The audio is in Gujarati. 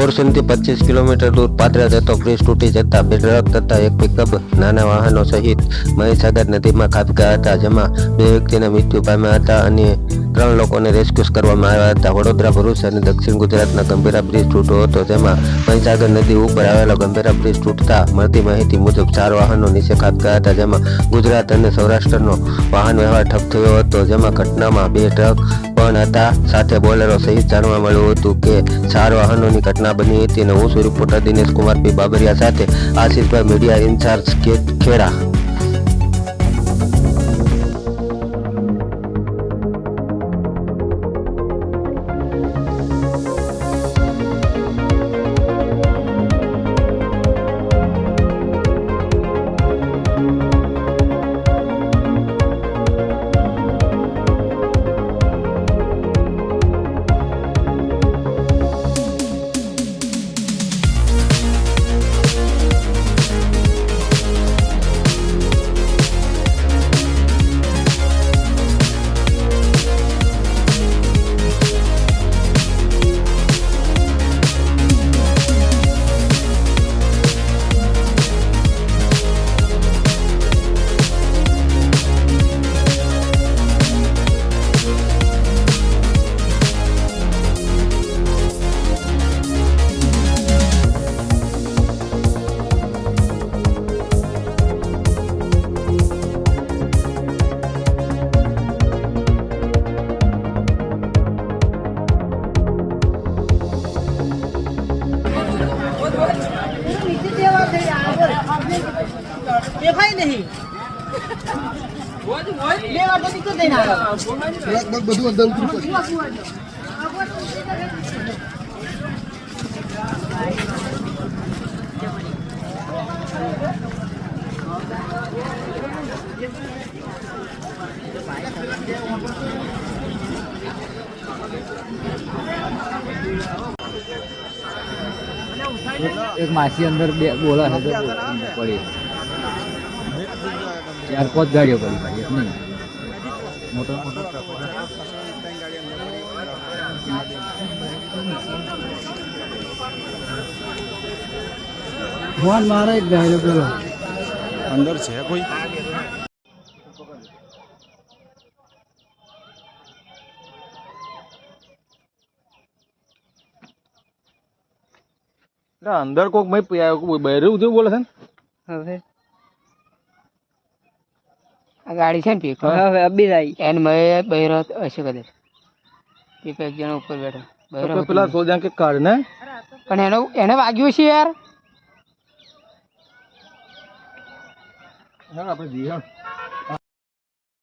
બોરસદથી 25 કિલોમીટર દૂર પાદરા જતો બ્રિજ તૂટી જતા 2 ટ્રક તથા 1 પિકઅપ નાના વાહનો સહિત મહીસાગર નદીમાં ખાબક્યા હતા, જેમાં 2 વ્યક્તિના મૃત્યુ પામ્યા હતા અને 3 લોકોને રેસ્ક્યુ કરવામાં આવ્યા હતા. વડોદરા, ભરૂચ અને દક્ષિણ ગુજરાતના ગંભીરા બ્રિજ તૂટ્યો હતો, જેમાં મહીસાગર નદી ઉપર આવેલો ગંભીરા બ્રિજ તૂટતા મળતી માહિતી મુજબ 4 વાહનો નીચે ખાબક્યા હતા, જેમાં ગુજરાત અને સૌરાષ્ટ્રનો વાહન વ્યવહાર ઠપ થયો હતો. જેમાં ઘટનામાં 2 ટ્રક પણ હતા, સાથે બોલેરો સહિત જાણવા મળ્યું હતું કે 4 વાહનોની ઘટના બની હતી. અને હું છું રિપોર્ટર દિનેશ કુમાર પી બાબરિયા સાથે આશીષભાઈ, મીડિયા ઇન્ચાર્જ ખેડા. नहीं બધું અંદર एक मासी अंदर बोला है तो पड़ी 4-5 गाड़ियों पड़ी भाई, एक नहीं मोटर भगवान मारा एक गाड़ी करो अंदर से कोई અંદર કોક ભાઈ બહેરું જેવું બોલે છે ને. હવે આ ગાડી છે ને પીકો હવે અબી જાય એન મેં બહેરો હશે કદાચ પીકો એક જણો ઉપર બેઠો બહેરો પેલા સોજા કે કાઢ ને પણ એને વાગ્યું છે યાર. આપણે જીયા